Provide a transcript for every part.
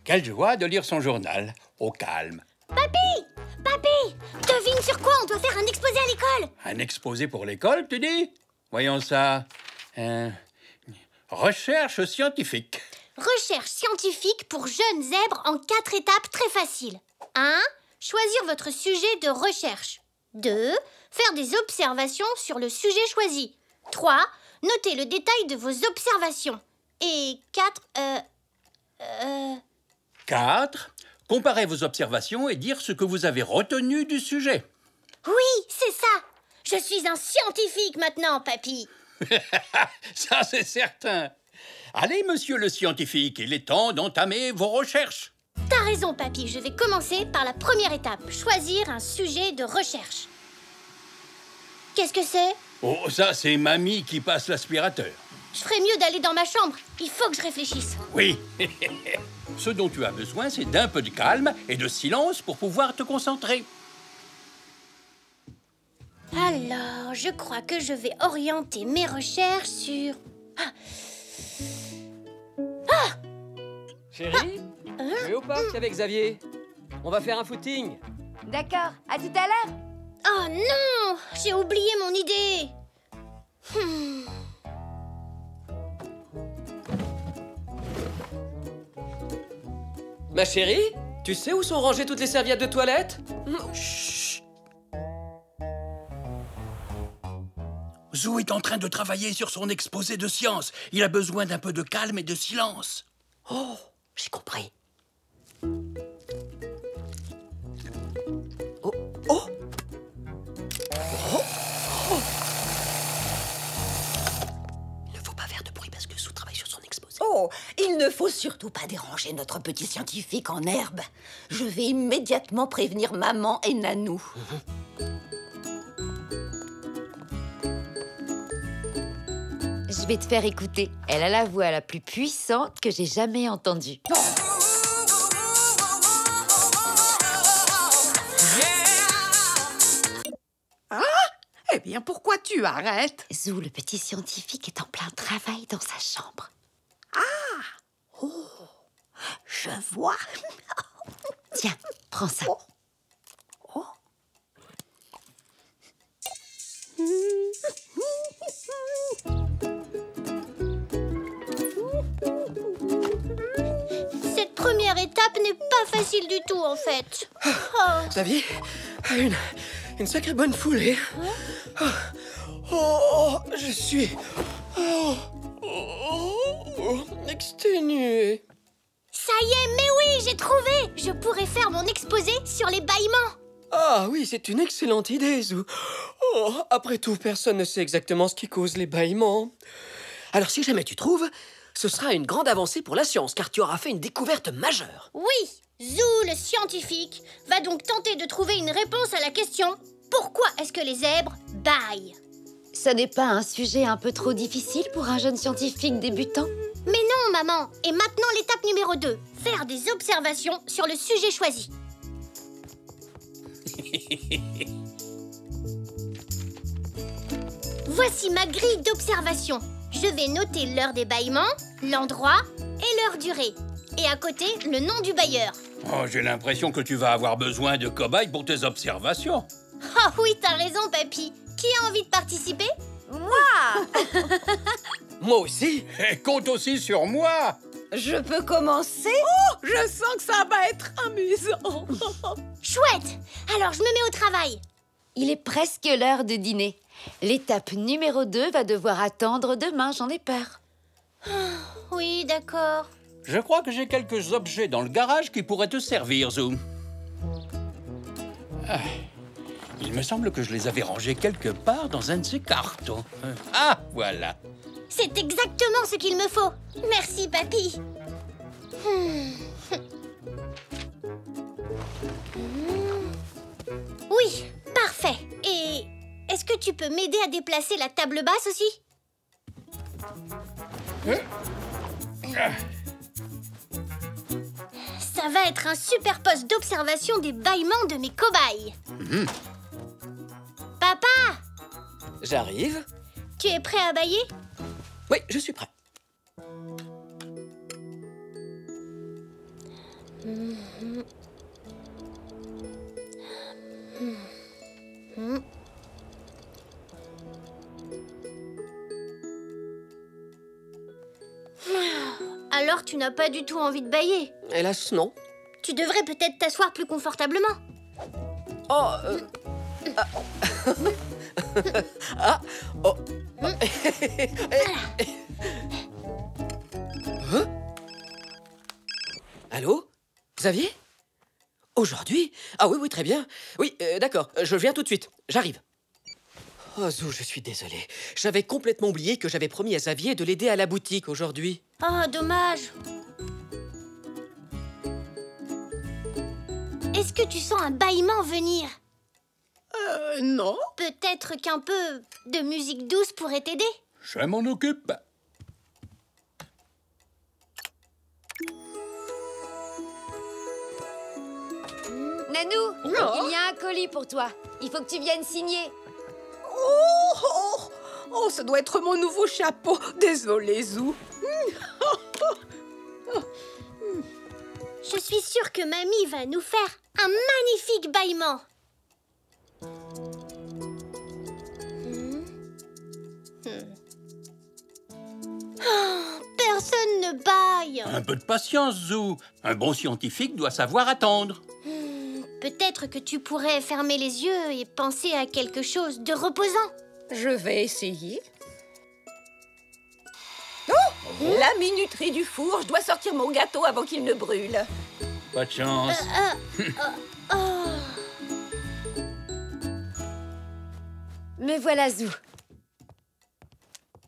Quelle joie de lire son journal, au calme. Papy! Papy! Devine sur quoi on doit faire un exposé à l'école? Un exposé pour l'école, tu dis? Voyons ça. Recherche scientifique. Recherche scientifique pour jeunes zèbres en 4 étapes très faciles. 1. Choisir votre sujet de recherche. 2. Faire des observations sur le sujet choisi. 3. Noter le détail de vos observations. Et 4. 4. Comparez vos observations et dire ce que vous avez retenu du sujet. Oui, c'est ça. Je suis un scientifique maintenant, papy. Ça, c'est certain. Allez, monsieur le scientifique, il est temps d'entamer vos recherches. T'as raison, papy. Je vais commencer par la première étape. Choisir un sujet de recherche. Qu'est-ce que c'est? Oh, ça, c'est mamie qui passe l'aspirateur. Je ferais mieux d'aller dans ma chambre. Il faut que je réfléchisse. Oui. Ce dont tu as besoin, c'est d'un peu de calme et de silence pour pouvoir te concentrer. Alors, je crois que je vais orienter mes recherches sur... Chérie, je vais au parc avec Xavier. On va faire un footing. D'accord, à tout à l'heure. Oh non! J'ai oublié mon idée. Ma chérie, tu sais où sont rangées toutes les serviettes de toilette? Chut. Zou est en train de travailler sur son exposé de science. Il a besoin d'un peu de calme et de silence. Oh, j'ai compris. Oh, oh, oh, oh. Il ne faut pas faire de bruit parce que Zou travaille sur son exposé. Oh, il ne faut surtout pas déranger notre petit scientifique en herbe. Je vais immédiatement prévenir maman et Nanou. Je vais te faire écouter. Elle a la voix la plus puissante que j'ai jamais entendue. Ah! Eh bien, pourquoi tu arrêtes? Zou, le petit scientifique, est en plein travail dans sa chambre. Oh, je vois. Tiens, prends ça. Oh. Cette première étape n'est pas facile du tout, en fait. Oh. Xavier a une sacrée bonne foulée. Oh, je suis exténué. Ça y est, mais oui, j'ai trouvé! Je pourrais faire mon exposé sur les bâillements. Ah oui, c'est une excellente idée, Zou. Oh, après tout, personne ne sait exactement ce qui cause les bâillements. Alors si jamais tu trouves, ce sera une grande avancée pour la science, car tu auras fait une découverte majeure. Oui, Zou, le scientifique, va donc tenter de trouver une réponse à la question « Pourquoi est-ce que les zèbres bâillent ?» Ça n'est pas un sujet un peu trop difficile pour un jeune scientifique débutant? Mais non, maman. Et maintenant, l'étape numéro 2. Faire des observations sur le sujet choisi. Voici ma grille d'observation. Je vais noter l'heure des bâillements, l'endroit et leur durée. Et à côté, le nom du bailleur. Oh, j'ai l'impression que tu vas avoir besoin de cobayes pour tes observations. Oh oui, t'as raison, papy. Qui a envie de participer? Moi aussi. Et compte aussi sur moi. Je peux commencer? Oh, je sens que ça va être amusant. Chouette! Alors, je me mets au travail. Il est presque l'heure de dîner. L'étape numéro 2 va devoir attendre demain, j'en ai peur. Oui, d'accord. Je crois que j'ai quelques objets dans le garage qui pourraient te servir, Zou. Ah, il me semble que je les avais rangés quelque part dans un de ces cartons. Ah, voilà. C'est exactement ce qu'il me faut. Merci, papy. Oui, parfait. Et est-ce que tu peux m'aider à déplacer la table basse aussi? Ça va être un super poste d'observation des bâillements de mes cobayes. Papa, J'arrive. tu es prêt à bâiller? Oui, je suis prêt. Alors tu n'as pas du tout envie de bâiller. Hélas, non. Tu devrais peut-être t'asseoir plus confortablement. Oh, ah, oh. Hein? Allô? Xavier? Aujourd'hui? Ah oui, très bien. Oui, d'accord, je viens tout de suite. J'arrive. Oh, Zou, je suis désolé. J'avais complètement oublié que j'avais promis à Xavier de l'aider à la boutique aujourd'hui. Oh, dommage. Est-ce que tu sens un bâillement venir? Non. Peut-être qu'un peu de musique douce pourrait t'aider? Je m'en occupe. Nanou, il y a un colis pour toi. Il faut que tu viennes signer. Oh, ça doit être mon nouveau chapeau. Désolée, Zou. Je suis sûre que mamie va nous faire un magnifique bâillement. Personne ne bâille. Un peu de patience, Zou. Un bon scientifique doit savoir attendre. Peut-être que tu pourrais fermer les yeux et penser à quelque chose de reposant. Je vais essayer. La minuterie du four, je dois sortir mon gâteau avant qu'il ne brûle. Pas de chance. Me voilà, Zou.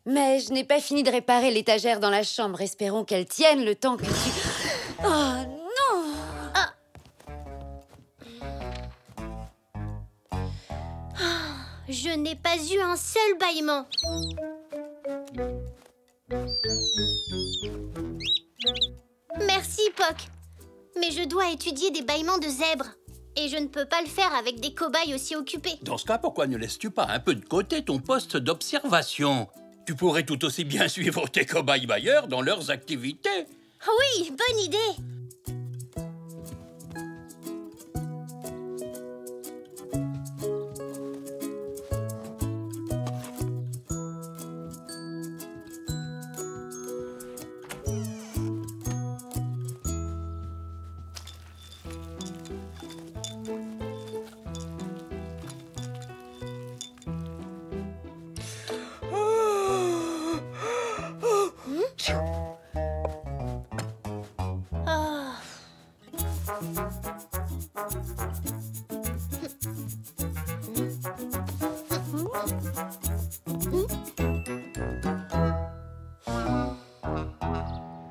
Mais je n'ai pas fini de réparer l'étagère dans la chambre. Espérons qu'elle tienne le temps que tu... Oh non! Je n'ai pas eu un seul bâillement. Merci, Poc. Mais je dois étudier des bâillements de zèbres. Et je ne peux pas le faire avec des cobayes aussi occupés. Dans ce cas, pourquoi ne laisses-tu pas un peu de côté ton poste d'observation? Tu pourrais tout aussi bien suivre tes cobayes bailleurs dans leurs activités. Oui, bonne idée.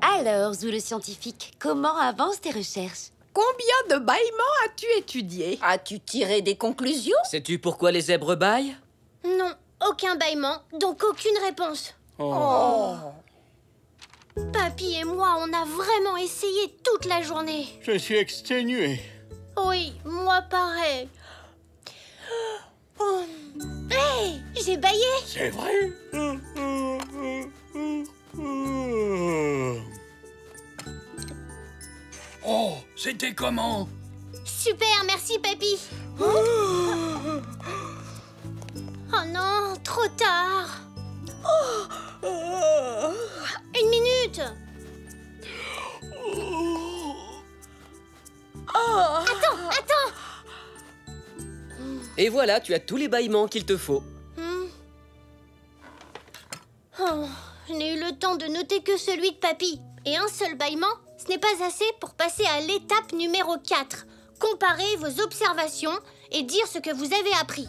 Alors, Zou le scientifique, comment avancent tes recherches? Combien de bâillements as-tu étudié? As-tu tiré des conclusions? Sais-tu pourquoi les zèbres bâillent? Non, aucun bâillement, donc aucune réponse. Papy et moi, on a vraiment essayé toute la journée. Je suis exténué. Oui, moi pareil. Oh. Hey, j'ai bâillé. C'est vrai? Oh, c'était comment? Super, merci papy. Oh non, trop tard. Une minute. Attends. Et voilà, tu as tous les bâillements qu'il te faut. Oh, je n'ai eu le temps de noter que celui de papy. Et un seul bâillement, ce n'est pas assez pour passer à l'étape numéro 4. Comparer vos observations et dire ce que vous avez appris.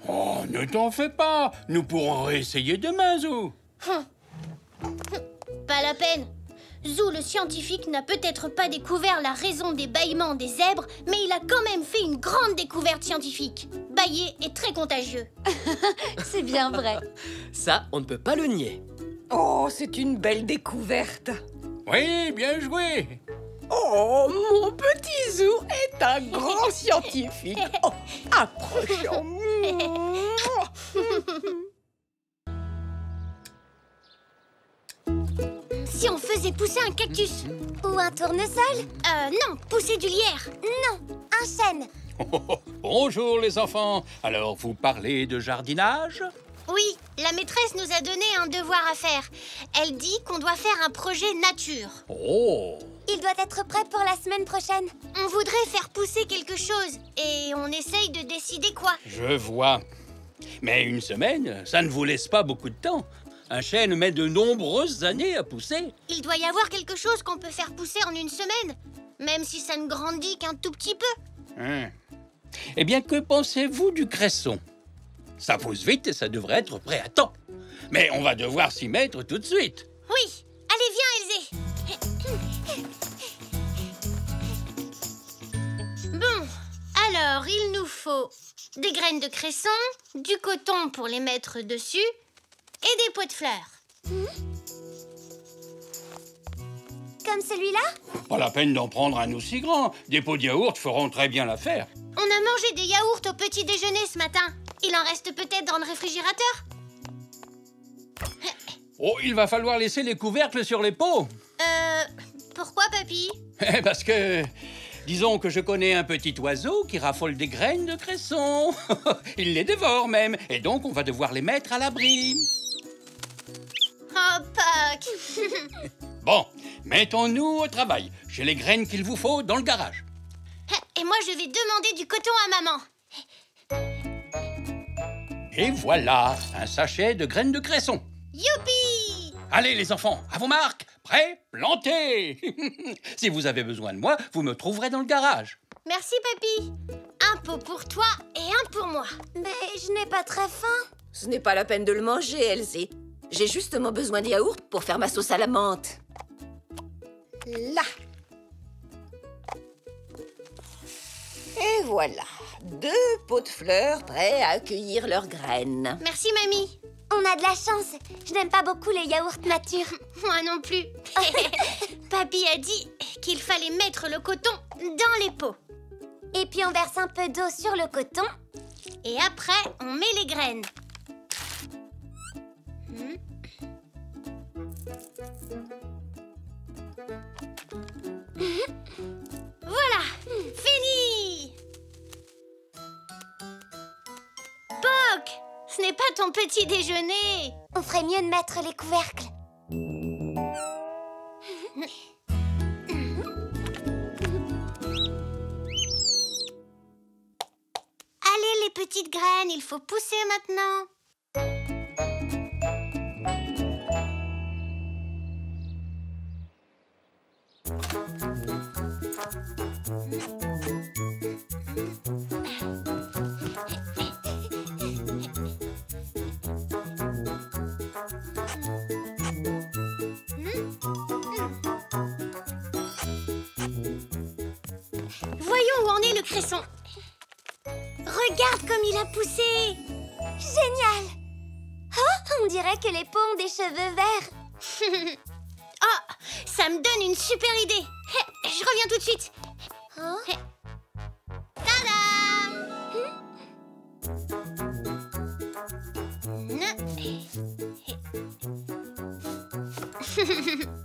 Oh, ne t'en fais pas. Nous pourrons réessayer demain, Zou. Pas la peine. Zou, le scientifique, n'a peut-être pas découvert la raison des bâillements des zèbres, mais il a quand même fait une grande découverte scientifique. Bâiller est très contagieux. C'est bien vrai. Ça, on ne peut pas le nier. Oh, c'est une belle découverte. Oui, bien joué. Oh, mon petit Zou est un grand scientifique. Oh, approchons. si on faisait pousser un cactus? Ou un tournesol? Non, pousser du lierre. Non, un chêne. Bonjour les enfants. Alors, vous parlez de jardinage? Oui, la maîtresse nous a donné un devoir à faire. Elle dit qu'on doit faire un projet nature. Oh! Il doit être prêt pour la semaine prochaine. On voudrait faire pousser quelque chose et on essaye de décider quoi. Je vois. Mais une semaine, ça ne vous laisse pas beaucoup de temps. Un chêne met de nombreuses années à pousser. Il doit y avoir quelque chose qu'on peut faire pousser en une semaine, même si ça ne grandit qu'un tout petit peu. Eh bien, que pensez-vous du cresson? Ça pousse vite et ça devrait être prêt à temps. Mais on va devoir s'y mettre tout de suite. Oui, allez, viens, Elzé. Bon, alors il nous faut des graines de cresson, du coton pour les mettre dessus et des pots de fleurs. Comme celui-là? Pas la peine d'en prendre un aussi grand. Des pots de yaourt feront très bien l'affaire. On a mangé des yaourts au petit déjeuner ce matin. Il en reste peut-être dans le réfrigérateur. Oh, il va falloir laisser les couvercles sur les pots. Pourquoi, papy? Parce que... Disons que je connais un petit oiseau qui raffole des graines de cresson. Il les dévore même. Et donc, on va devoir les mettre à l'abri. Oh, Pâques. Bon, mettons-nous au travail. J'ai les graines qu'il vous faut dans le garage. Et moi, je vais demander du coton à maman. Et voilà, un sachet de graines de cresson. Youpi! Allez, les enfants, à vos marques. Prêts? Plantez! Si vous avez besoin de moi, vous me trouverez dans le garage. Merci, papy. Un pot pour toi et un pour moi. Mais je n'ai pas très faim. Ce n'est pas la peine de le manger, Elsie. J'ai justement besoin de yaourt pour faire ma sauce à la menthe. Là. Et voilà, 2 pots de fleurs prêts à accueillir leurs graines. Merci, mamie. On a de la chance. Je n'aime pas beaucoup les yaourts nature. Moi non plus. Papy a dit qu'il fallait mettre le coton dans les pots. Et puis on verse un peu d'eau sur le coton. Et après, on met les graines. Voilà, fini! Poc, ce n'est pas ton petit déjeuner. On ferait mieux de mettre les couvercles. Allez, les petites graines, il faut pousser maintenant. Voyons où en est le cresson. Regarde comme il a poussé. Génial! Oh, on dirait que les pots ont des cheveux verts. Oh, ça me donne une super idée. Je reviens tout de suite. Hein? Tada!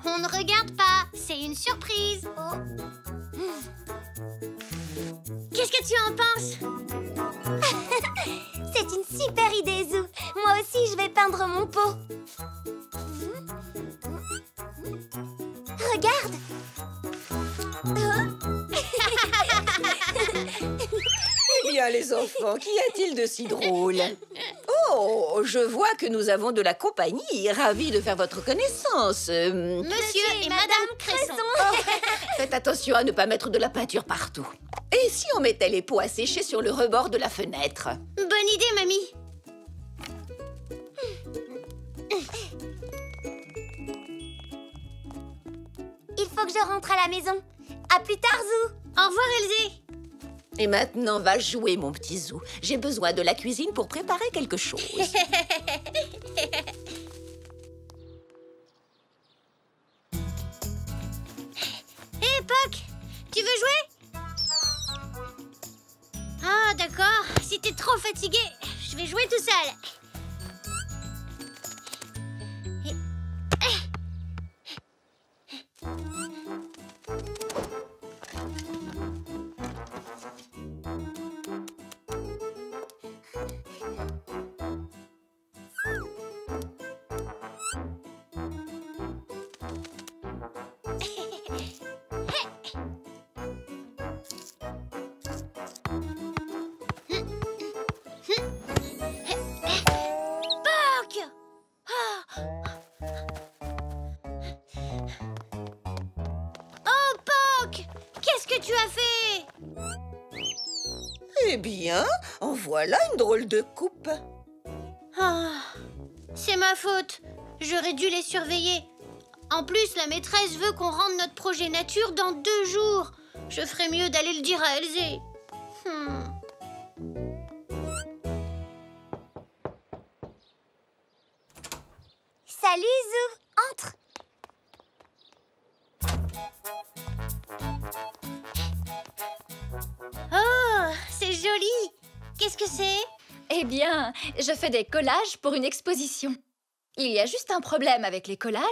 On ne regarde pas, c'est une surprise. Oh. Qu'est-ce que tu en penses? C'est une super idée, Zou. Moi aussi, je vais peindre mon pot. Regarde! Eh bien, les enfants, qu'y a-t-il de si drôle? Oh, je vois que nous avons de la compagnie. Ravi de faire votre connaissance. Monsieur et Madame Cresson. Faites attention à ne pas mettre de la peinture partout. Et si on mettait les pots à sécher sur le rebord de la fenêtre? Bonne idée, mamie. Il faut que je rentre à la maison. À plus tard, Zou. Au revoir, Elzé. Et maintenant, va jouer, mon petit Zou. J'ai besoin de la cuisine pour préparer quelque chose. Hé, Poc, tu veux jouer? Ah, d'accord. Si t'es trop fatigué, je vais jouer tout seul. que tu as fait? Eh bien, en voilà une drôle de coupe. Ah, c'est ma faute. J'aurais dû les surveiller. En plus, la maîtresse veut qu'on rende notre projet nature dans 2 jours. Je ferais mieux d'aller le dire à Elzé. Salut, Zou. Entre. Oh, c'est joli. Qu'est-ce que c'est? Eh bien, je fais des collages pour une exposition. Il y a juste un problème avec les collages,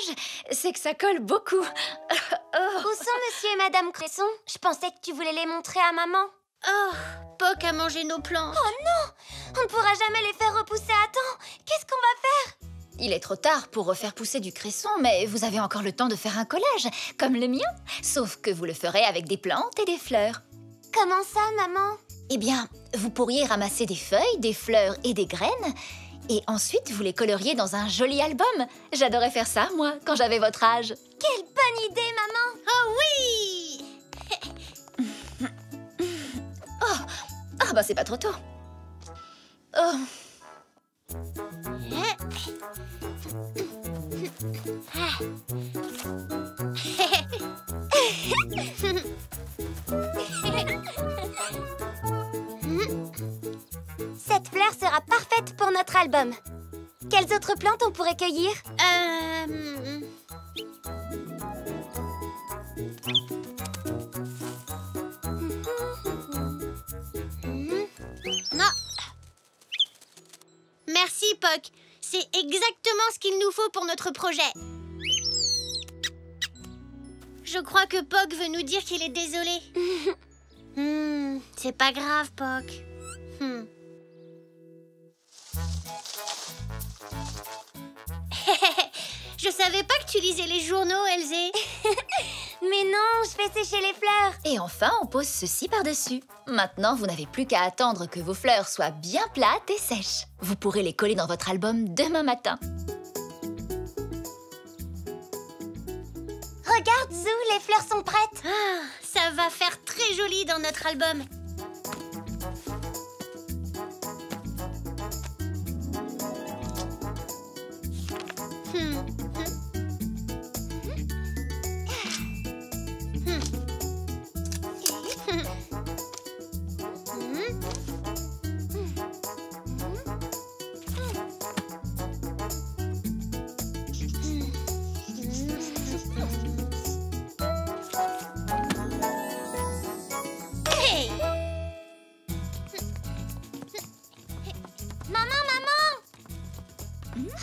c'est que ça colle beaucoup. Où sont monsieur et madame Cresson? Je pensais que tu voulais les montrer à maman. Oh, Poc a mangé nos plantes. Oh non! On ne pourra jamais les faire repousser à temps. Qu'est-ce qu'on va faire? Il est trop tard pour refaire pousser du cresson, mais vous avez encore le temps de faire un collage, comme le mien. Sauf que vous le ferez avec des plantes et des fleurs. Comment ça, maman? Eh bien, vous pourriez ramasser des feuilles, des fleurs et des graines, et ensuite vous les coloriez dans un joli album. J'adorais faire ça, moi, quand j'avais votre âge. Quelle bonne idée, maman! Oh oui! Ah bah c'est pas trop tôt. Oh. Cette fleur sera parfaite pour notre album. Quelles autres plantes on pourrait cueillir? Non. Merci, Poc. C'est exactement ce qu'il nous faut pour notre projet. Je crois que Poc veut nous dire qu'il est désolé. C'est pas grave, Poc. Je savais pas que tu lisais les journaux, Elzé. Mais non, je fais sécher les fleurs. Et enfin, on pose ceci par-dessus. Maintenant, vous n'avez plus qu'à attendre que vos fleurs soient bien plates et sèches. Vous pourrez les coller dans votre album demain matin. Regarde, Zou, les fleurs sont prêtes. Ah, ça va faire très joli dans notre album.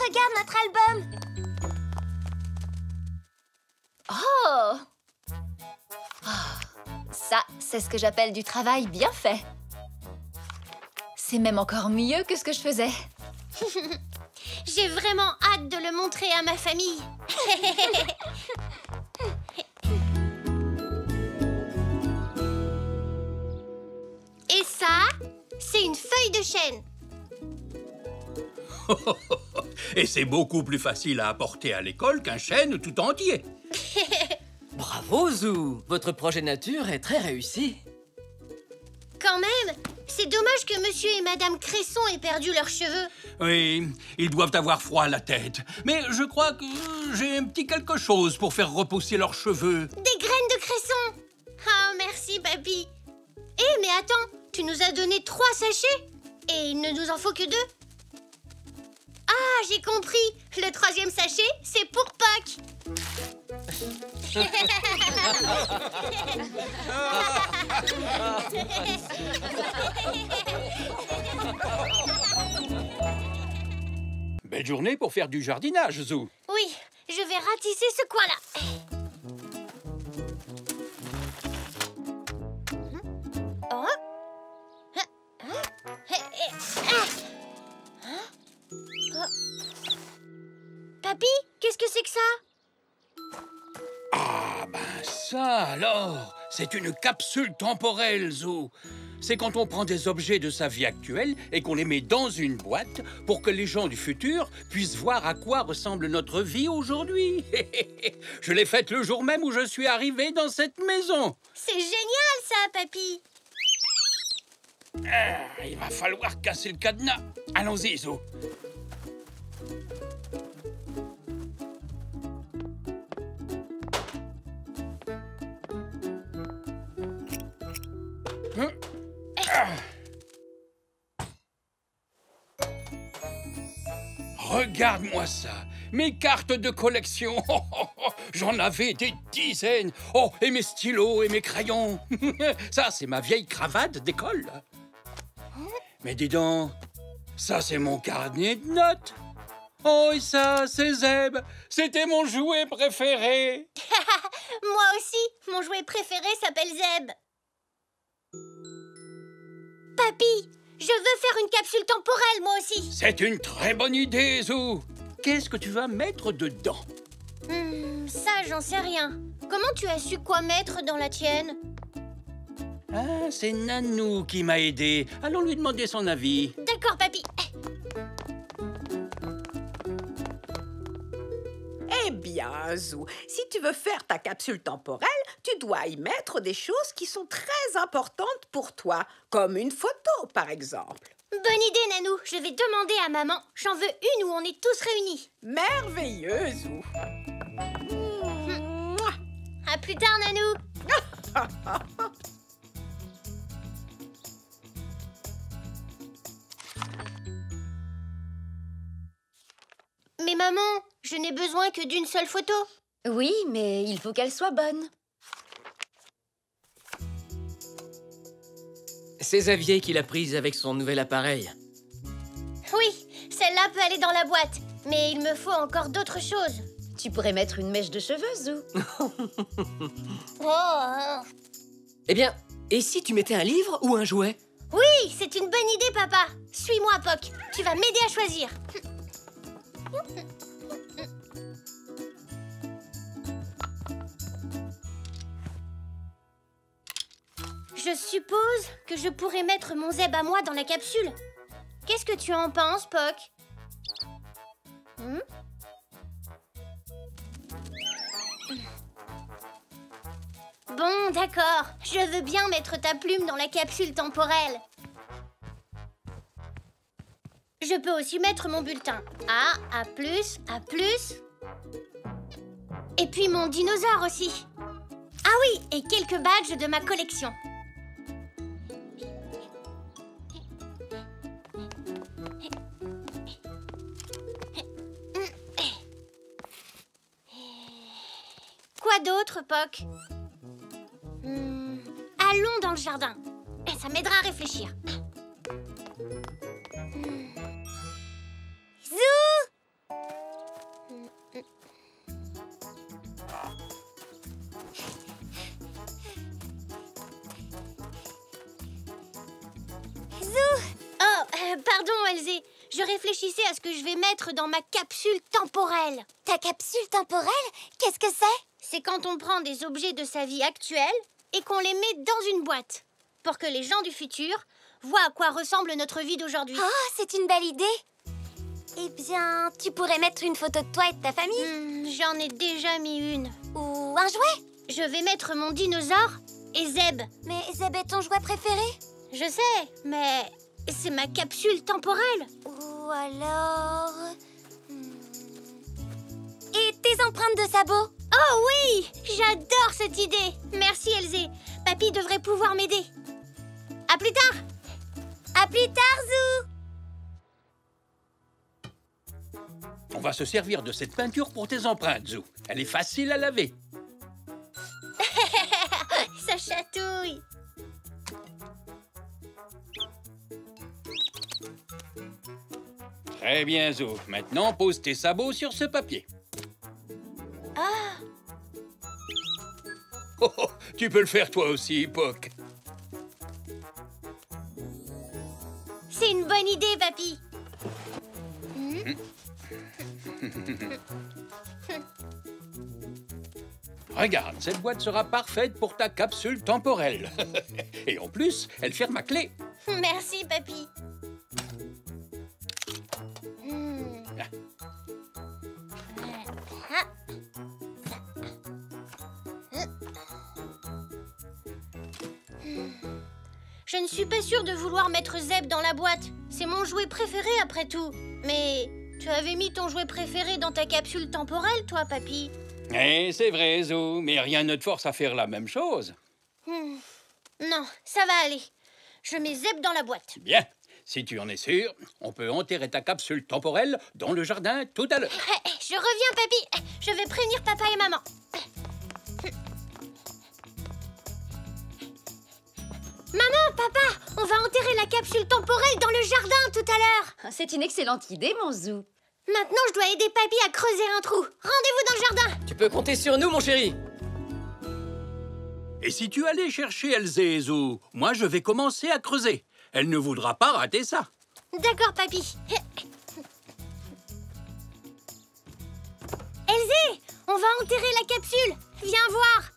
Regarde notre album. Oh! Ça, c'est ce que j'appelle du travail bien fait. C'est même encore mieux que ce que je faisais. J'ai vraiment hâte de le montrer à ma famille. Et ça, c'est une feuille de chêne. Et c'est beaucoup plus facile à apporter à l'école qu'un chêne tout entier. Bravo, Zou. Votre projet nature est très réussi. Quand même, c'est dommage que monsieur et madame Cresson aient perdu leurs cheveux. Oui, ils doivent avoir froid à la tête. Mais je crois que j'ai un petit quelque chose pour faire repousser leurs cheveux. Des graines de cresson. Oh, merci, papy. Eh, mais attends, tu nous as donné 3 sachets et il ne nous en faut que 2. Ah, j'ai compris. Le 3e sachet, c'est pour Pâques. Belle journée pour faire du jardinage, Zou. Oui, je vais ratisser ce coin-là. Papy, qu'est-ce que c'est que ça? Ah, ben Ça alors, c'est une capsule temporelle, Zou. C'est quand on prend des objets de sa vie actuelle et qu'on les met dans une boîte pour que les gens du futur puissent voir à quoi ressemble notre vie aujourd'hui. Je l'ai faite le jour même où je suis arrivé dans cette maison. C'est génial, ça, papy. Il va falloir casser le cadenas. Allons-y, Zou. Regarde-moi ça, mes cartes de collection. J'en avais des dizaines. Oh, et mes stylos et mes crayons. Ça, c'est ma vieille cravate d'école. Mais dis donc, ça, c'est mon carnet de notes. Oh, et ça, c'est Zeb. C'était mon jouet préféré. Moi aussi, mon jouet préféré s'appelle Zeb. Papy, je veux faire une capsule temporelle, moi aussi. C'est une très bonne idée, Zou. Qu'est-ce que tu vas mettre dedans? Ça, j'en sais rien. Comment tu as su quoi mettre dans la tienne? Ah, c'est Nanou qui m'a aidé. Allons lui demander son avis. D'accord, papy. Eh bien, Zou, si tu veux faire ta capsule temporelle, tu dois y mettre des choses qui sont très importantes pour toi, comme une photo, par exemple. Bonne idée, Nanou. Je vais demander à maman. J'en veux une où on est tous réunis. Merveilleux, Zou. À plus tard, Nanou. Mais maman, je n'ai besoin que d'une seule photo. Oui, mais il faut qu'elle soit bonne. C'est Xavier qui l'a prise avec son nouvel appareil. Oui, celle-là peut aller dans la boîte. Mais il me faut encore d'autres choses. Tu pourrais mettre une mèche de cheveux, Zou. Oh. Eh bien, et si tu mettais un livre ou un jouet? Oui, c'est une bonne idée, papa. Suis-moi, Poc. Tu vas m'aider à choisir. Je suppose que je pourrais mettre mon Zeb à moi dans la capsule. Qu'est-ce que tu en penses, Poc? Bon, d'accord. Je veux bien mettre ta plume dans la capsule temporelle. Je peux aussi mettre mon bulletin. A plus, A plus. Et puis mon dinosaure aussi. Ah oui, et quelques badges de ma collection. Quoi d'autre, Poc? Allons dans le jardin. Ça m'aidera à réfléchir. Zou! Oh, pardon, Elzé. Je réfléchissais à ce que je vais mettre dans ma capsule temporelle. Ta capsule temporelle? Qu'est-ce que c'est? C'est quand on prend des objets de sa vie actuelle et qu'on les met dans une boîte pour que les gens du futur voient à quoi ressemble notre vie d'aujourd'hui. Oh, c'est une belle idée. Eh bien, tu pourrais mettre une photo de toi et de ta famille. J'en ai déjà mis une. Ou un jouet. Je vais mettre mon dinosaure et Zeb. Mais Zeb est ton jouet préféré? Je sais, mais c'est ma capsule temporelle. Ou alors... Et tes empreintes de sabots? Oh oui! J'adore cette idée. Merci, Elzé. Papy devrait pouvoir m'aider. À plus tard. À plus tard, Zou. On va se servir de cette peinture pour tes empreintes, Zou. Elle est facile à laver. Ça chatouille. Très bien, Zou. Maintenant, pose tes sabots sur ce papier. Ah! Oh, oh, tu peux le faire toi aussi, Poc. C'est une bonne idée, papy. Regarde, cette boîte sera parfaite pour ta capsule temporelle. Et en plus, elle ferme à clé. Merci, papy. Je ne suis pas sûre de vouloir mettre Zeb dans la boîte. C'est mon jouet préféré après tout. Mais tu avais mis ton jouet préféré dans ta capsule temporelle, toi, papy. Eh, c'est vrai, Zou, mais rien ne te force à faire la même chose. Non, ça va aller. Je mets Zeb dans la boîte. Bien, si tu en es sûr, on peut enterrer ta capsule temporelle dans le jardin tout à l'heure. Je reviens, papy. Je vais prévenir papa et maman. Maman, papa, on va enterrer la capsule temporelle dans le jardin tout à l'heure. C'est une excellente idée, mon Zou. Maintenant, je dois aider papy à creuser un trou. Rendez-vous dans le jardin. Tu peux compter sur nous, mon chéri. Et si tu allais chercher Elzé, Zou, moi je vais commencer à creuser. Elle ne voudra pas rater ça. D'accord, papy. Elzé, on va enterrer la capsule. Viens voir.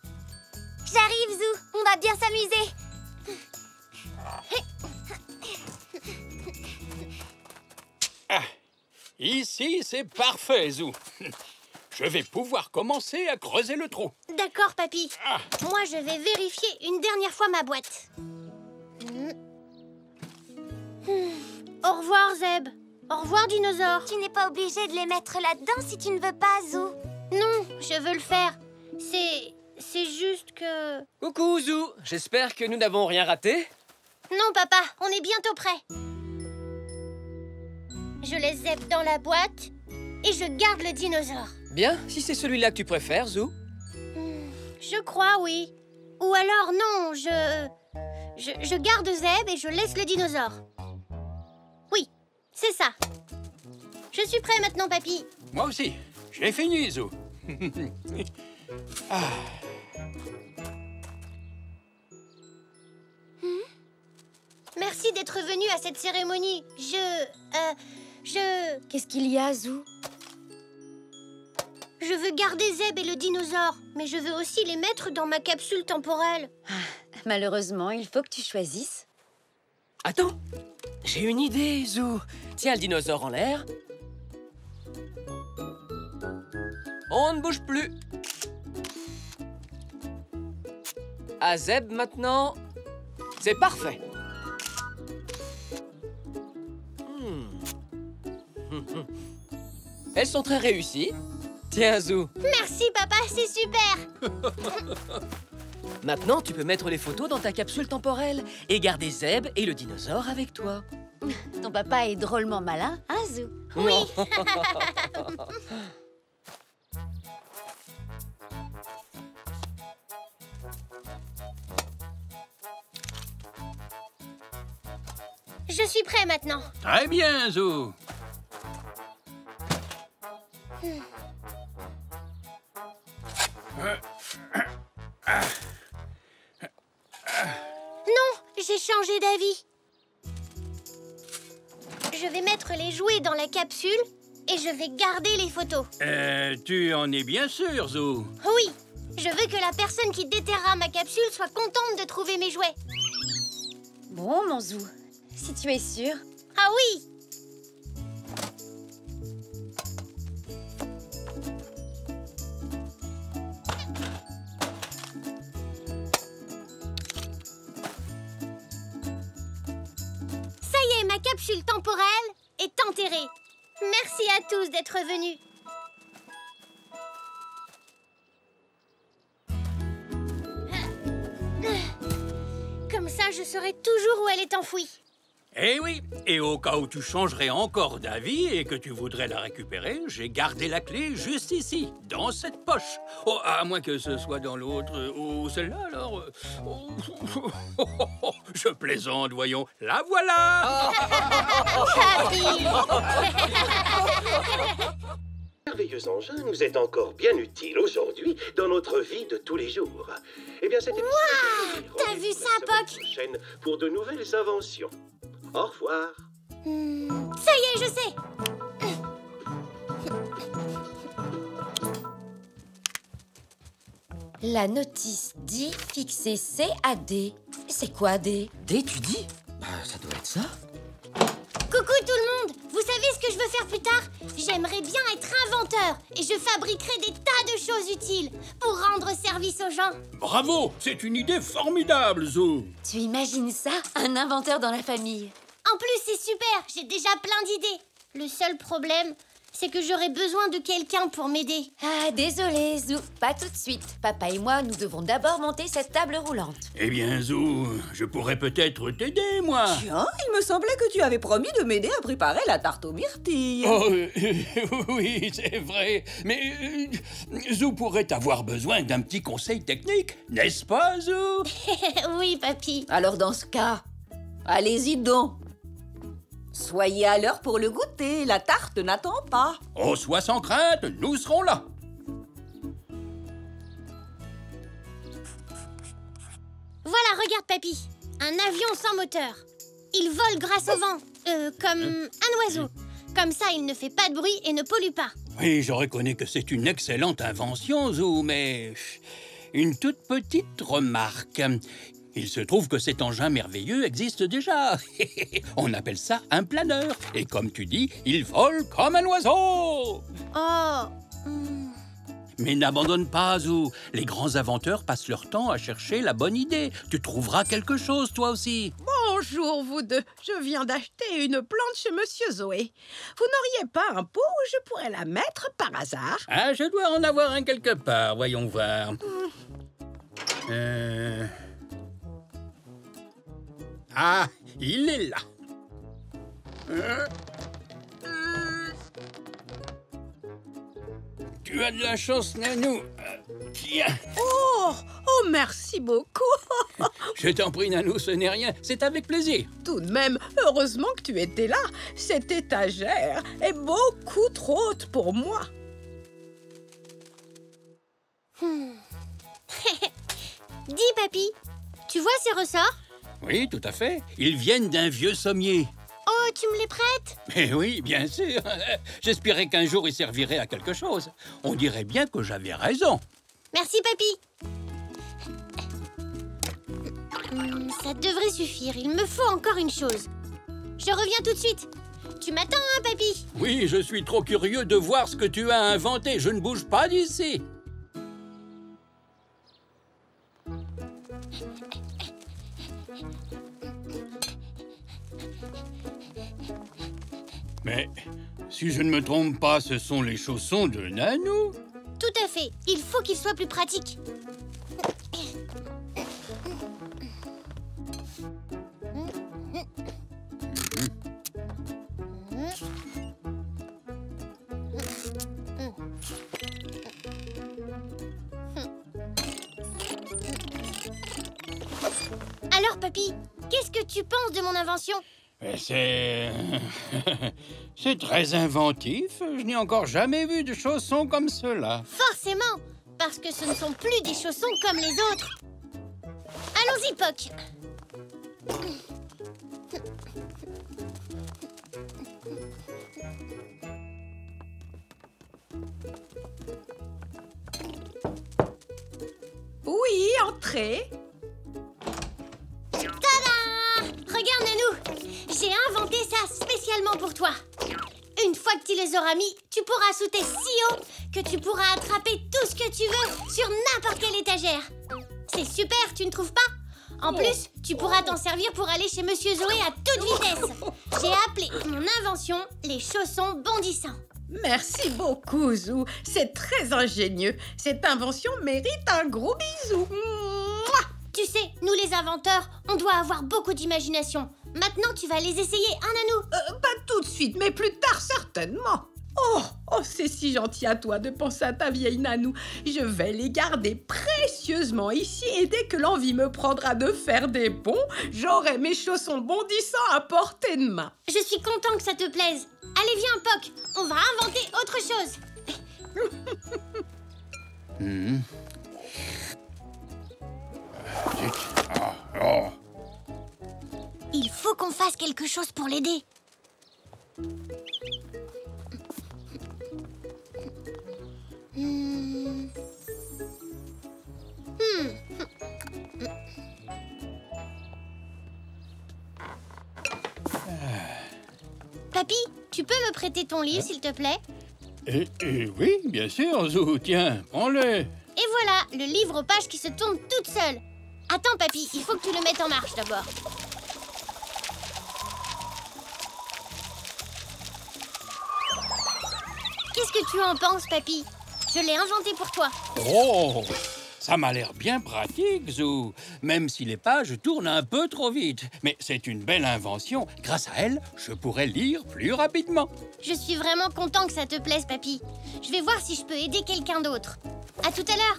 J'arrive, Zou. On va bien s'amuser. Ici, c'est parfait, Zou. Je vais pouvoir commencer à creuser le trou. D'accord, papy. Moi, je vais vérifier une dernière fois ma boîte. Au revoir, Zeb. Au revoir, dinosaure. Tu n'es pas obligé de les mettre là-dedans si tu ne veux pas, Zou. Non, je veux le faire. C'est juste que... Coucou, Zou. J'espère que nous n'avons rien raté. Non, papa, on est bientôt prêt. Je laisse Zeb dans la boîte et je garde le dinosaure. Bien, si c'est celui-là que tu préfères, Zou. Je crois, oui. Ou alors, non, je garde Zeb et je laisse le dinosaure. Oui, c'est ça. Je suis prêt maintenant, papy. Moi aussi. J'ai fini, Zou. Merci d'être venu à cette cérémonie. Qu'est-ce qu'il y a, Zou? Je veux garder Zeb et le dinosaure, mais je veux aussi les mettre dans ma capsule temporelle. Malheureusement, il faut que tu choisisses. Attends, j'ai une idée, Zou. Tiens le dinosaure en l'air. On ne bouge plus. À Zeb maintenant. C'est parfait. Elles sont très réussies. Tiens, Zou. Merci, papa, c'est super. Maintenant, tu peux mettre les photos dans ta capsule temporelle et garder Zeb et le dinosaure avec toi. Ton papa est drôlement malin, hein, Zou? Oui. Je suis prêt maintenant. Très bien, Zou. Non, j'ai changé d'avis. Je vais mettre les jouets dans la capsule et je vais garder les photos. Tu en es bien sûr, Zou. Oui, je veux que la personne qui déterrera ma capsule soit contente de trouver mes jouets. Bon, mon Zou, si tu es sûr. Ah oui! Ça y est, ma capsule temporelle est enterrée. Merci à tous d'être venus. Comme ça, je saurai toujours où elle est enfouie. Eh oui, et au cas où tu changerais encore d'avis et que tu voudrais la récupérer, j'ai gardé la clé juste ici, dans cette poche. Oh, à moins que ce soit dans l'autre, ou celle-là, alors... Je plaisante, voyons. La voilà! Merveilleux engin nous est encore bien utile aujourd'hui dans notre vie de tous les jours. Eh bien, cette émission est terminée. T'as vu ça, Rendez-vous la Poc? semaine prochaine pour de nouvelles inventions. Au revoir. Ça y est, je sais. La notice dit fixer CAD. C'est quoi D? D, tu dis? Bah, ça doit être ça. Coucou tout le monde! Vous savez ce que je veux faire plus tard? J'aimerais bien être inventeur et je fabriquerai des tas de choses utiles pour rendre service aux gens. Bravo! C'est une idée formidable, Zou. Tu imagines ça? Un inventeur dans la famille. En plus, c'est super, j'ai déjà plein d'idées. Le seul problème, c'est que j'aurais besoin de quelqu'un pour m'aider. Ah, désolé, Zou. Pas tout de suite. Papa et moi, nous devons d'abord monter cette table roulante. Eh bien, Zou, je pourrais peut-être t'aider, moi. Tiens, il me semblait que tu avais promis de m'aider à préparer la tarte aux myrtilles. Oh, oui, c'est vrai. Mais Zou pourrait avoir besoin d'un petit conseil technique, n'est-ce pas, Zou? Oui, papy. Alors dans ce cas, allez-y donc. Soyez à l'heure pour le goûter, la tarte n'attend pas. Oh, sois sans crainte, nous serons là. Voilà, regarde, papy. Un avion sans moteur. Il vole grâce au vent, comme un oiseau. Comme ça, il ne fait pas de bruit et ne pollue pas. Oui, je reconnais que c'est une excellente invention, Zou, mais une toute petite remarque. Il se trouve que cet engin merveilleux existe déjà. On appelle ça un planeur. Et comme tu dis, il vole comme un oiseau. Oh. Mais n'abandonne pas, Zou. Les grands inventeurs passent leur temps à chercher la bonne idée. Tu trouveras quelque chose, toi aussi. Bonjour, vous deux. Je viens d'acheter une plante chez Monsieur Zoé. Vous n'auriez pas un pot où je pourrais la mettre par hasard? Ah, je dois en avoir un quelque part. Voyons voir. Ah, il est là. Tu as de la chance, Nanou. Tiens. Oh, merci beaucoup. Je t'en prie, Nanou, ce n'est rien. C'est avec plaisir. Tout de même, heureusement que tu étais là. Cette étagère est beaucoup trop haute pour moi. Dis, papy, tu vois ces ressorts? Oui, tout à fait. Ils viennent d'un vieux sommier. Oh, tu me les prêtes? Mais oui, bien sûr. J'espérais qu'un jour ils serviraient à quelque chose. On dirait bien que j'avais raison. Merci, papy. Ça devrait suffire. Il me faut encore une chose. Je reviens tout de suite. Tu m'attends, hein, papy? Oui, je suis trop curieux de voir ce que tu as inventé. Je ne bouge pas d'ici. Mais si je ne me trompe pas, ce sont les chaussons de Nanou. Tout à fait. Il faut qu'ils soient plus pratiques. Alors, papy, qu'est-ce que tu penses de mon invention? C'est très inventif. Je n'ai encore jamais vu de chaussons comme ceux-là. Forcément, parce que ce ne sont plus des chaussons comme les autres. Allons-y, Poc. Oui, entrez. Tada! Regarde, Nanou. J'ai inventé ça spécialement pour toi. Une fois que tu les auras mis, tu pourras sauter si haut que tu pourras attraper tout ce que tu veux sur n'importe quelle étagère. C'est super, tu ne trouves pas? En plus, tu pourras t'en servir pour aller chez Monsieur Zoé à toute vitesse. J'ai appelé mon invention les chaussons bondissants. Merci beaucoup, Zou. C'est très ingénieux. Cette invention mérite un gros bisou. Mouah! Tu sais, nous les inventeurs, on doit avoir beaucoup d'imagination. Maintenant, tu vas les essayer, hein, Nanou? Pas tout de suite, mais plus tard certainement. Oh, c'est si gentil à toi de penser à ta vieille Nanou. Je vais les garder précieusement ici et dès que l'envie me prendra de faire des bonds, j'aurai mes chaussons bondissants à portée de main. Je suis content que ça te plaise. Allez, viens, Poc, on va inventer autre chose. Il faut qu'on fasse quelque chose pour l'aider. Papy, tu peux me prêter ton livre, s'il te plaît? Oui, bien sûr, Zou. Tiens, prends-le. Et voilà, le livre aux pages qui se tourne toute seule. Attends, papy, il faut que tu le mettes en marche d'abord. Qu'est-ce que tu en penses, papy? Je l'ai inventé pour toi. Oh, ça m'a l'air bien pratique, Zou. Même si les pages tournent un peu trop vite. Mais c'est une belle invention. Grâce à elle, je pourrais lire plus rapidement. Je suis vraiment content que ça te plaise, papy. Je vais voir si je peux aider quelqu'un d'autre. À tout à l'heure.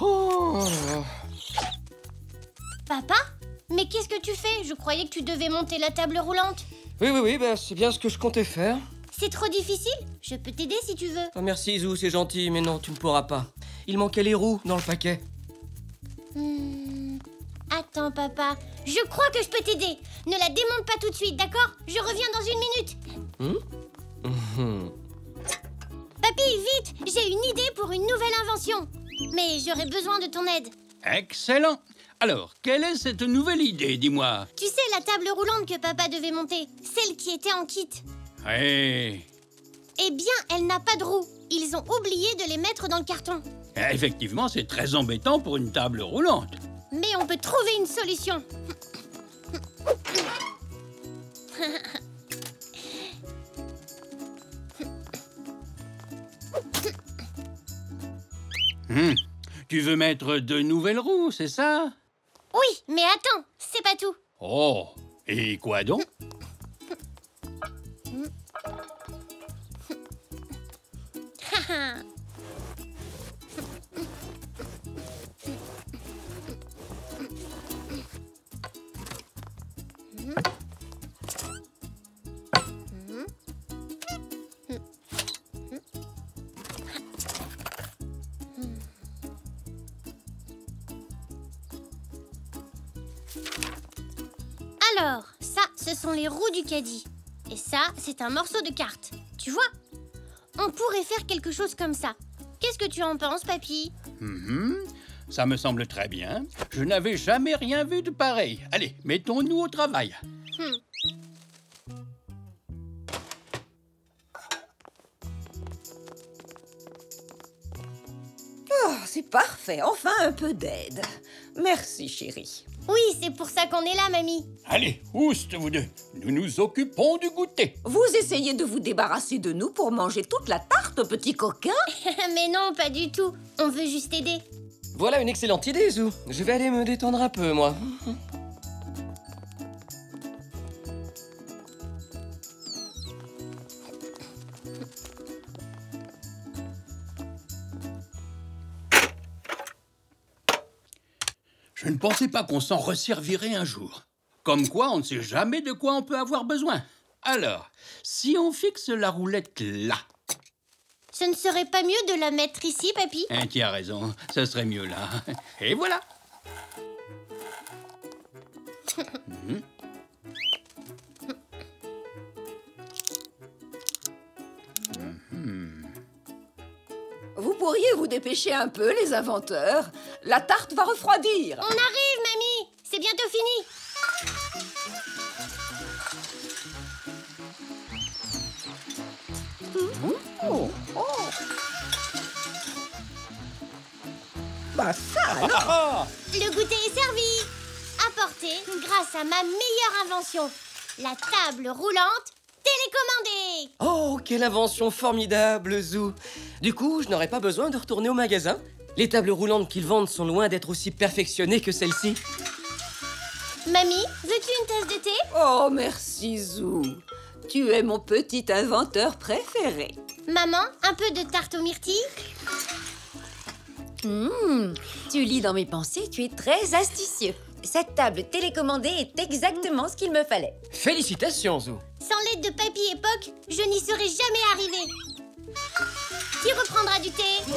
Oh. Papa? Mais qu'est-ce que tu fais? Je croyais que tu devais monter la table roulante. Oui, ben, c'est bien ce que je comptais faire. C'est trop difficile? Je peux t'aider si tu veux. Oh, merci, Zou, c'est gentil, mais non, tu ne pourras pas. Il manquait les roues dans le paquet. Attends, papa. Je crois que je peux t'aider. Ne la démonte pas tout de suite, d'accord? Je reviens dans 1 minute. Papy, vite! J'ai une idée pour une nouvelle invention. Mais j'aurais besoin de ton aide. Excellent. Alors, quelle est cette nouvelle idée, dis-moi? Tu sais, la table roulante que papa devait monter, celle qui était en kit. Oui. Eh bien, elle n'a pas de roues. Ils ont oublié de les mettre dans le carton. Effectivement, c'est très embêtant pour une table roulante. Mais on peut trouver une solution. Tu veux mettre de nouvelles roues, c'est ça? Oui, mais attends, c'est pas tout. Oh, et quoi donc? Alors, ça, ce sont les roues du caddie. Et ça, c'est un morceau de carte. Tu vois? On pourrait faire quelque chose comme ça. Qu'est-ce que tu en penses, papy? Ça me semble très bien. Je n'avais jamais rien vu de pareil. Allez, mettons-nous au travail. Oh, c'est parfait. Enfin un peu d'aide. Merci, chérie. Oui, c'est pour ça qu'on est là, mamie. Allez, ouste, vous deux. Nous nous occupons du goûter. Vous essayez de vous débarrasser de nous pour manger toute la tarte, petit coquin? Mais non, pas du tout. On veut juste aider. Voilà une excellente idée, Zou. Je vais aller me détendre un peu, moi. Je ne pensais pas qu'on s'en resservirait un jour. Comme quoi, on ne sait jamais de quoi on peut avoir besoin. Alors, si on fixe la roulette là... Ce ne serait pas mieux de la mettre ici, papy? Tu as raison, ce serait mieux là. Et voilà. Vous pourriez vous dépêcher un peu, les inventeurs. La tarte va refroidir. On arrive, mamie. C'est bientôt fini. Bah ça alors. Le goûter est servi. Apporté grâce à ma meilleure invention, la table roulante télécommandée. Oh, quelle invention formidable, Zou. Du coup, je n'aurai pas besoin de retourner au magasin. Les tables roulantes qu'ils vendent sont loin d'être aussi perfectionnées que celle-ci. Mamie, veux-tu une tasse de thé? Oh, merci, Zou. Tu es mon petit inventeur préféré. Maman, un peu de tarte aux myrtilles? Tu lis dans mes pensées, tu es très astucieux. Cette table télécommandée est exactement ce qu'il me fallait. Félicitations, Zou. Sans l'aide de Papy et Poc, je n'y serais jamais arrivée. Qui reprendra du thé? 2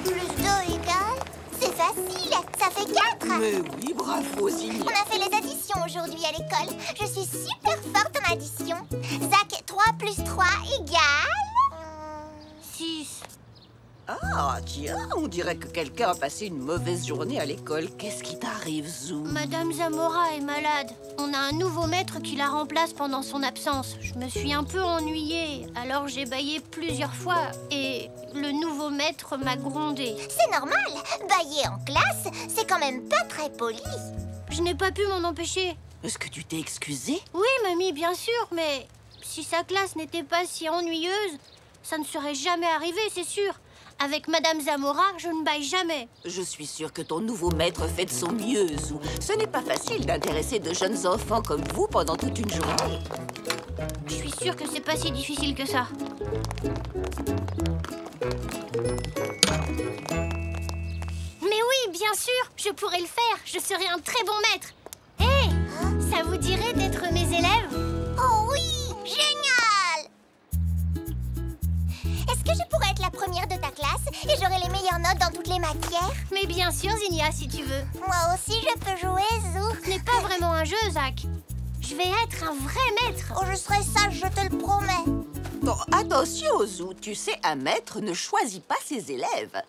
plus 2 égale... C'est facile, ça fait 4. Mais oui, bravo, Ziggy. On a fait les additions aujourd'hui à l'école. Je suis super forte en addition. Zach, 3 plus 3 égale... 6. Ah, tiens, on dirait que quelqu'un a passé une mauvaise journée à l'école. Qu'est-ce qui t'arrive, Zou? Madame Zamora est malade. On a un nouveau maître qui la remplace pendant son absence. Je me suis un peu ennuyée, alors j'ai bâillé plusieurs fois et le nouveau maître m'a grondée. C'est normal. Bailler en classe, c'est quand même pas très poli. Je n'ai pas pu m'en empêcher. Est-ce que tu t'es excusée? Oui, mamie, bien sûr, mais si sa classe n'était pas si ennuyeuse, ça ne serait jamais arrivé, c'est sûr. Avec Madame Zamora, je ne baille jamais. Je suis sûre que ton nouveau maître fait de son mieux, Zou. Ce n'est pas facile d'intéresser de jeunes enfants comme vous pendant toute une journée. Je suis sûre que c'est pas si difficile que ça. Mais oui, bien sûr, je pourrais le faire. Je serai un très bon maître. Hé, ça vous dirait d'être mes élèves? Oh oui, génial! Est-ce que je pourrais être la première de ta classe et j'aurai les meilleures notes dans toutes les matières? Mais bien sûr, Zinnia, si tu veux. Moi aussi, je peux jouer, Zou. Ce n'est pas vraiment un jeu, Zach. Je vais être un vrai maître. Oh, je serai sage, je te le promets. Bon, attention, Zou. Tu sais, un maître ne choisit pas ses élèves.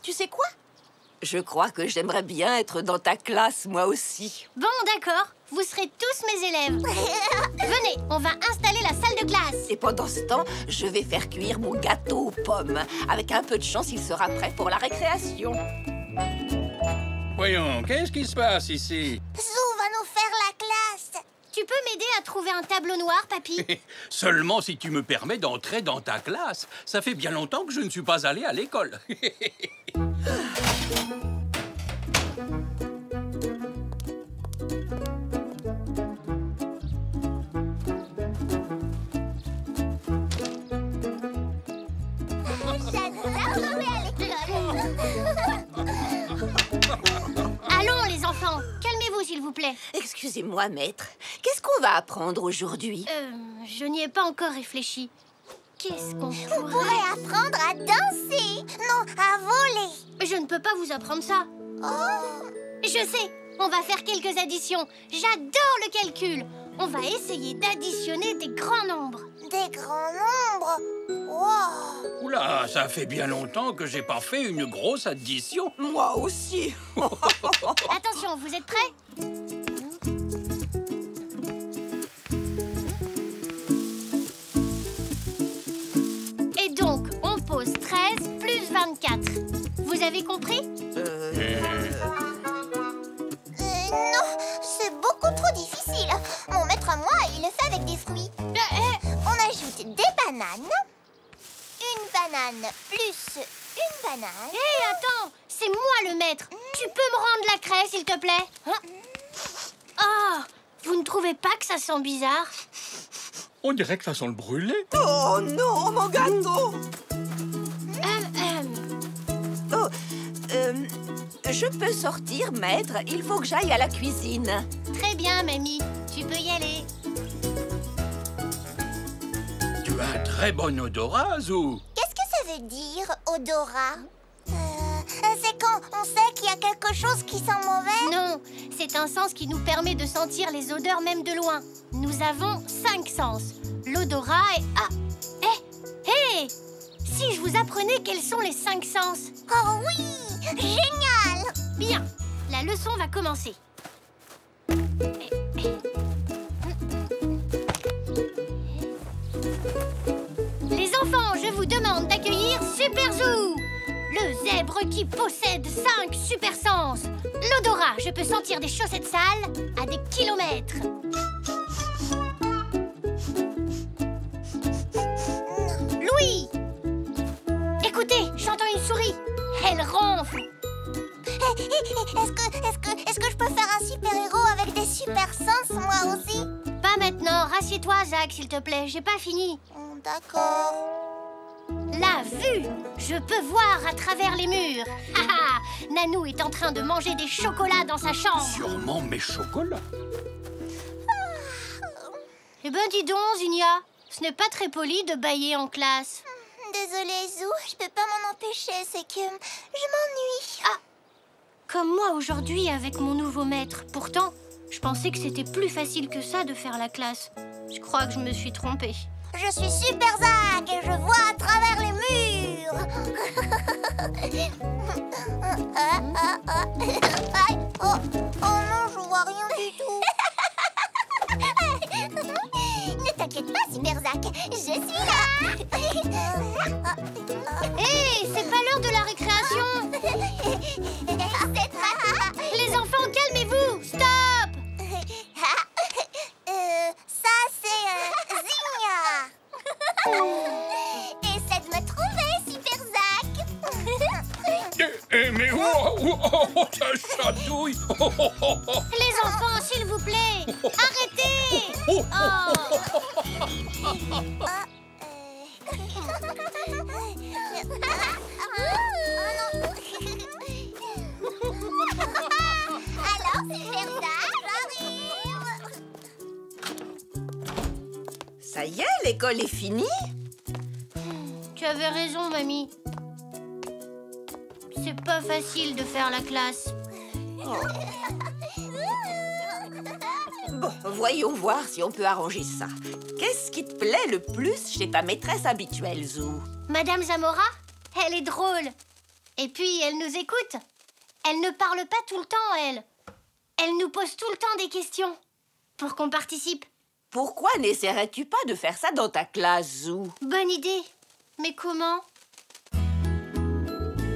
Tu sais quoi? Je crois que j'aimerais bien être dans ta classe, moi aussi. Bon, d'accord. Vous serez tous mes élèves. Venez, on va installer la salle de classe. Et pendant ce temps, je vais faire cuire mon gâteau aux pommes. Avec un peu de chance, il sera prêt pour la récréation. Voyons, qu'est-ce qui se passe ici? Zou va nous faire la classe. Tu peux m'aider à trouver un tableau noir, papy? Seulement si tu me permets d'entrer dans ta classe. Ça fait bien longtemps que je ne suis pas allé à l'école. J'adore jouer à l'école. Allons, les enfants. Calmez-vous, s'il vous plaît. Excusez-moi, maître. Qu'est-ce qu'on va apprendre aujourd'hui? Je n'y ai pas encore réfléchi. Qu'est-ce qu'on Vous pourrez apprendre à danser. Non, à voler. Je ne peux pas vous apprendre ça. Oh. Je sais, on va faire quelques additions. J'adore le calcul. On va essayer d'additionner des grands nombres. Des grands nombres? Wow. Oula, ça fait bien longtemps que j'ai pas fait une grosse addition. Moi aussi. Attention, vous êtes prêts? Et donc, on pose 13 plus 24. Vous avez compris? Non, c'est beaucoup trop difficile. Mon maître à moi, il le fait avec des fruits. On ajoute des bananes. Une banane plus une banane. Hé, attends, c'est moi le maître. Tu peux me rendre la craie, s'il te plaît? Oh, vous ne trouvez pas que ça sent bizarre? On dirait que ça sent le brûlé. Oh non, mon gâteau! Je peux sortir, maître. Il faut que j'aille à la cuisine. Très bien, mamie. Tu peux y aller. Tu as un très bon odorat, Zou. Qu'est-ce que ça veut dire, odorat? C'est quand on sait qu'il y a quelque chose qui sent mauvais? Non, c'est un sens qui nous permet de sentir les odeurs même de loin. Nous avons 5 sens. L'odorat est... Ah! Hé! Si je vous apprenais quels sont les 5 sens? Oh oui! Génial! Bien, la leçon va commencer. Les enfants, je vous demande d'accueillir Super Zou, le zèbre qui possède 5 super sens. L'odorat, je peux sentir des chaussettes sales à des kilomètres. Louis! Écoutez, j'entends une souris. Elle ronfle. Est-ce que je peux faire un super-héros avec des super sens, moi aussi? Pas maintenant. Rassieds-toi, Zach, s'il te plaît. J'ai pas fini. D'accord. La vue! Je peux voir à travers les murs. Haha! Nanou est en train de manger des chocolats dans sa chambre. Sûrement mes chocolats. Eh ben, dis donc, Zinnia. Ce n'est pas très poli de bâiller en classe. Désolée, Zou, je peux pas m'en empêcher, c'est que je m'ennuie. Ah! Comme moi aujourd'hui avec mon nouveau maître. Pourtant, je pensais que c'était plus facile que ça de faire la classe. Je crois que je me suis trompée. Je suis Super Zach et je vois à travers les murs. Oh non, je vois rien du tout. Ne t'inquiète pas, Super Zach, je suis là. Hé, c'est pas l'heure de la récréation. Les enfants, calmez-vous. Stop. Ça, c'est Zigna. Essaie de me trouver, Super Zach. Mais ça chatouille. Les enfants, s'il vous plaît. Arrêtez. Oh. Alors, Super Zach, j'arrive. Ça y est, l'école est finie. Tu avais raison, mamie. C'est pas facile de faire la classe. Bon, voyons voir si on peut arranger ça. Qu'est-ce qui te plaît le plus chez ta maîtresse habituelle, Zou? Madame Zamora, elle est drôle. Et puis, elle nous écoute. Elle ne parle pas tout le temps, elle. Elle nous pose tout le temps des questions pour qu'on participe. Pourquoi n'essaierais-tu pas de faire ça dans ta classe, Zou? Bonne idée. Mais comment?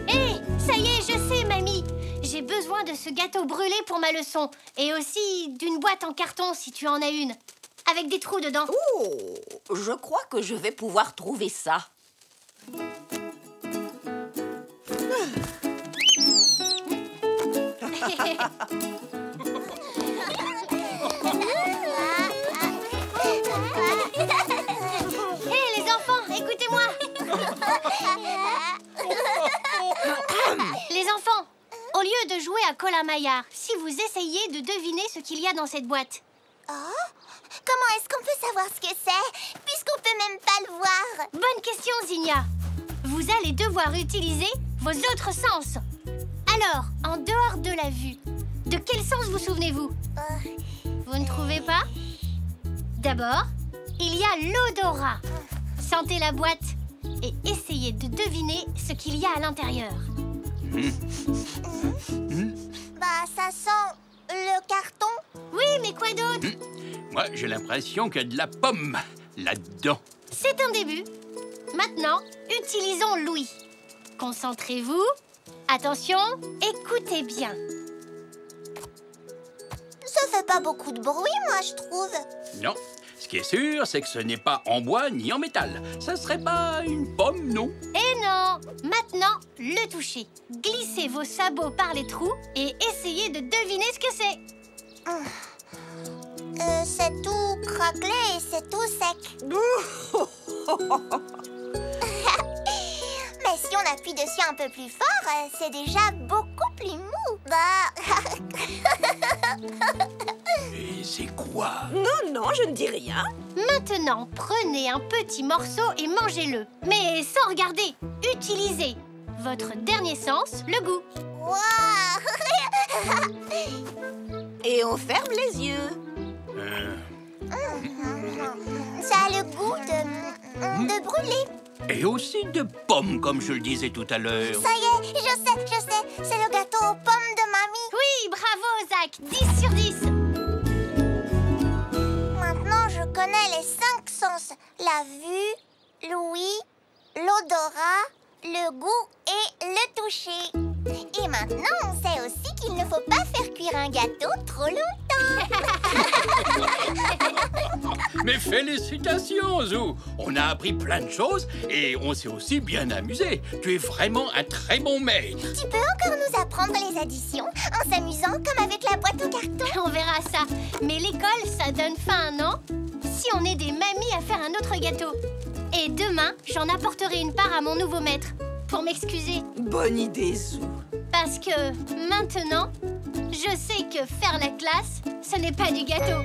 Hé, ça y est, je sais, mamie. J'ai besoin de ce gâteau brûlé pour ma leçon. Et aussi d'une boîte en carton, si tu en as une. Avec des trous dedans. Oh, je crois que je vais pouvoir trouver ça. Hé, les enfants, écoutez-moi. Les enfants, au lieu de jouer à Colin-Maillard, si vous essayiez de deviner ce qu'il y a dans cette boîte. Oh, comment est-ce qu'on peut savoir ce que c'est, puisqu'on peut même pas le voir? Bonne question, Zigna. Vous allez devoir utiliser vos autres sens. Alors, en dehors de la vue, de quel sens vous souvenez-vous? Vous ne trouvez pas? D'abord, il y a l'odorat. Sentez la boîte et essayez de deviner ce qu'il y a à l'intérieur. Bah, ça sent le carton. Oui, mais quoi d'autre? Moi, j'ai l'impression qu'il y a de la pomme là-dedans. C'est un début. Maintenant, utilisons l'ouïe. Concentrez-vous. Attention, écoutez bien. Ça fait pas beaucoup de bruit, moi, je trouve. Non. Ce qui est sûr, c'est que ce n'est pas en bois ni en métal. Ça serait pas une pomme, non? Eh non! Maintenant, le toucher. Glissez vos sabots par les trous et essayez de deviner ce que c'est. C'est tout craquelé et c'est tout sec. Mais si on appuie dessus un peu plus fort, c'est déjà beaucoup plus mou. Bah... Et c'est quoi? Non, je ne dis rien. Maintenant, prenez un petit morceau et mangez-le. Mais sans regarder. Utilisez votre dernier sens, le goût. Waouh! Et on ferme les yeux. Ça a le goût de brûler. Et aussi de pommes, comme je le disais tout à l'heure. Ça y est, je sais. C'est le gâteau aux pommes de mamie. Oui, bravo, Zach. 10 sur 10. Maintenant, je connais les 5 sens. La vue, l'ouïe, l'odorat, le goût et le toucher. Et maintenant, on sait aussi qu'il ne faut pas faire cuire un gâteau trop longtemps. Mais félicitations, Zou. On a appris plein de choses et on s'est aussi bien amusé. Tu es vraiment un très bon maître. Tu peux encore nous apprendre les additions en s'amusant comme avec la boîte en carton. On verra ça. Mais l'école, ça donne faim, non? Si on est des mamies à faire un autre gâteau. Et demain, j'en apporterai une part à mon nouveau maître. Pour m'excuser. Bonne idée, Zou. Parce que maintenant, je sais que faire la classe, ce n'est pas du gâteau.